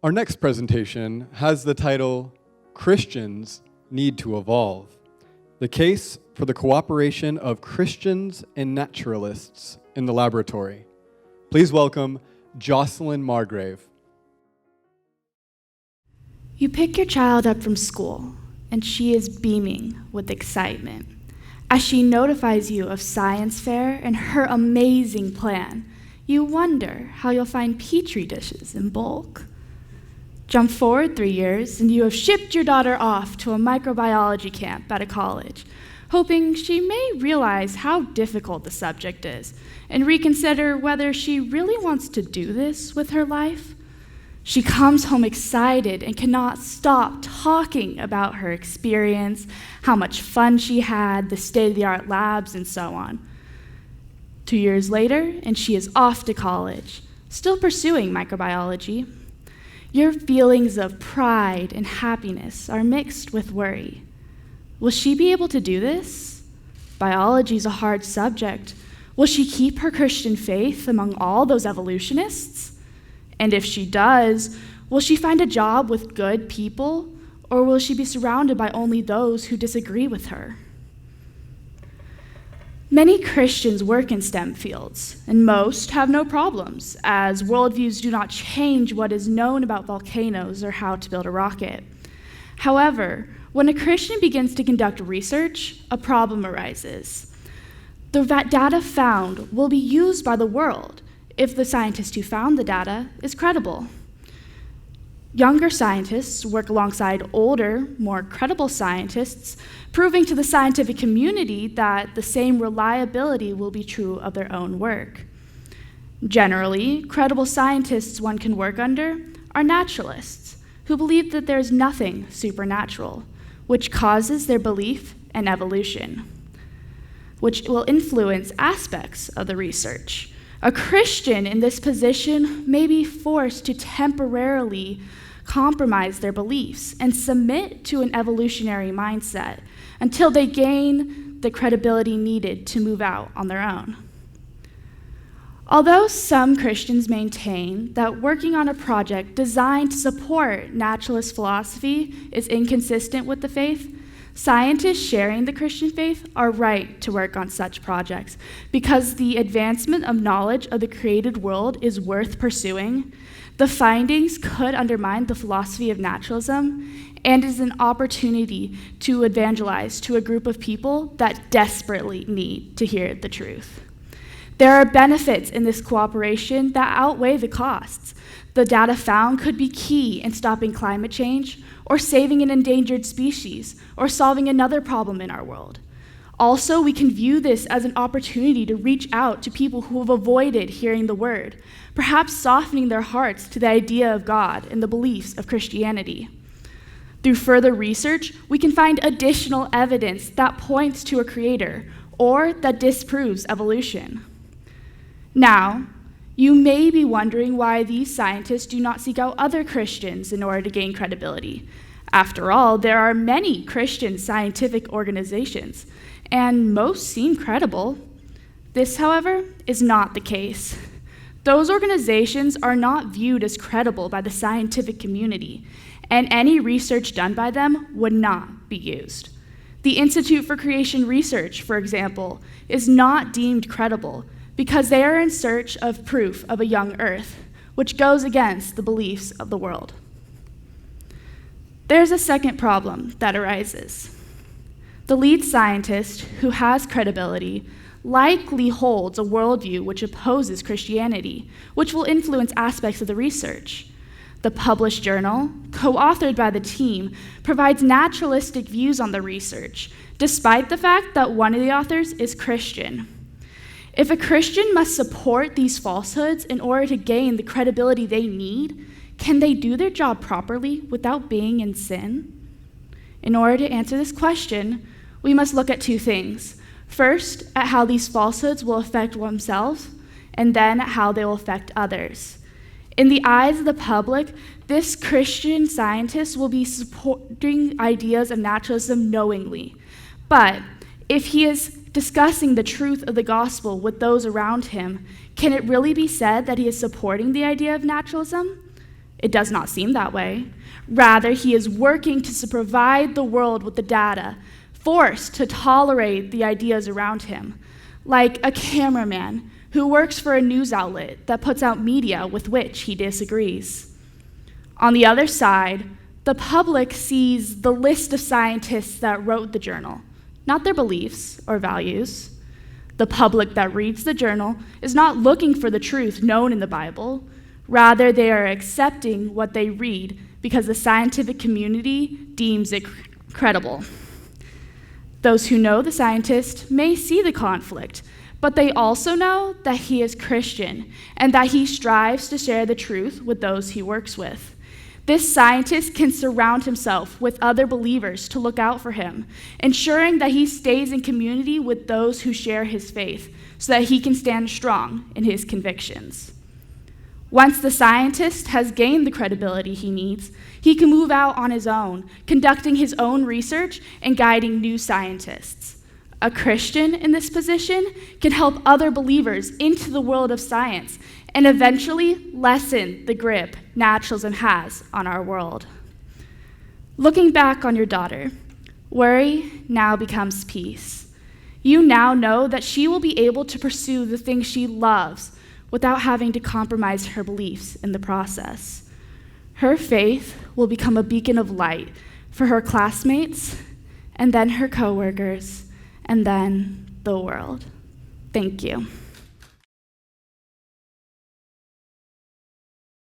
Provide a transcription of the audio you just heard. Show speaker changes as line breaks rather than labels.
Our next presentation has the title, Christians Need to Evolve, the case for the cooperation of Christians and naturalists in the laboratory. Please welcome Jocelyn Margrave.
You pick your child up from school, and she is beaming with excitement as she notifies you of science fair and her amazing plan. You wonder how you'll find petri dishes in bulk. Jump forward 3 years, and you have shipped your daughter off to a microbiology camp at a college, hoping she may realize how difficult the subject is and reconsider whether she really wants to do this with her life. She comes home excited and cannot stop talking about her experience, how much fun she had, the state-of-the-art labs, and so on. 2 years later, and she is off to college, still pursuing microbiology. Your feelings of pride and happiness are mixed with worry. Will she be able to do this? Biology is a hard subject. Will she keep her Christian faith among all those evolutionists? And if she does, will she find a job with good people, or will she be surrounded by only those who disagree with her? Many Christians work in STEM fields, and most have no problems, as worldviews do not change what is known about volcanoes or how to build a rocket. However, when a Christian begins to conduct research, a problem arises. The data found will be used by the world if the scientist who found the data is credible. Younger scientists work alongside older, more credible scientists, proving to the scientific community that the same reliability will be true of their own work. Generally, credible scientists one can work under are naturalists, who believe that there is nothing supernatural, which causes their belief in evolution, which will influence aspects of the research. A Christian in this position may be forced to temporarily compromise their beliefs and submit to an evolutionary mindset until they gain the credibility needed to move out on their own. Although some Christians maintain that working on a project designed to support naturalist philosophy is inconsistent with the faith, scientists sharing the Christian faith are right to work on such projects because the advancement of knowledge of the created world is worth pursuing. The findings could undermine the philosophy of naturalism and is an opportunity to evangelize to a group of people that desperately need to hear the truth. There are benefits in this cooperation that outweigh the costs. The data found could be key in stopping climate change, or saving an endangered species, or solving another problem in our world. Also, we can view this as an opportunity to reach out to people who have avoided hearing the word, perhaps softening their hearts to the idea of God and the beliefs of Christianity. Through further research, we can find additional evidence that points to a creator or that disproves evolution. Now, you may be wondering why these scientists do not seek out other Christians in order to gain credibility. After all, there are many Christian scientific organizations, and most seem credible. This, however, is not the case. Those organizations are not viewed as credible by the scientific community, and any research done by them would not be used. The Institute for Creation Research, for example, is not deemed credible because they are in search of proof of a young Earth, which goes against the beliefs of the world. There's a second problem that arises. The lead scientist, who has credibility, likely holds a worldview which opposes Christianity, which will influence aspects of the research. The published journal, co-authored by the team, provides naturalistic views on the research, despite the fact that one of the authors is Christian. If a Christian must support these falsehoods in order to gain the credibility they need, can they do their job properly without being in sin? In order to answer this question, we must look at two things. First, at how these falsehoods will affect oneself, and then at how they will affect others. In the eyes of the public, this Christian scientist will be supporting ideas of naturalism knowingly. But if he is discussing the truth of the gospel with those around him, can it really be said that he is supporting the idea of naturalism? It does not seem that way. Rather, he is working to provide the world with the data, forced to tolerate the ideas around him, like a cameraman who works for a news outlet that puts out media with which he disagrees. On the other side, the public sees the list of scientists that wrote the journal, not their beliefs or values. The public that reads the journal is not looking for the truth known in the Bible. Rather, they are accepting what they read because the scientific community deems it credible. Those who know the scientist may see the conflict, but they also know that he is Christian and that he strives to share the truth with those he works with. This scientist can surround himself with other believers to look out for him, ensuring that he stays in community with those who share his faith so that he can stand strong in his convictions. Once the scientist has gained the credibility he needs, he can move out on his own, conducting his own research and guiding new scientists. A Christian in this position can help other believers into the world of science and eventually lessen the grip naturalism has on our world. Looking back on your daughter, worry now becomes peace. You now know that she will be able to pursue the things she loves without having to compromise her beliefs in the process. Her faith will become a beacon of light for her classmates, and then her coworkers, and then the world. Thank you.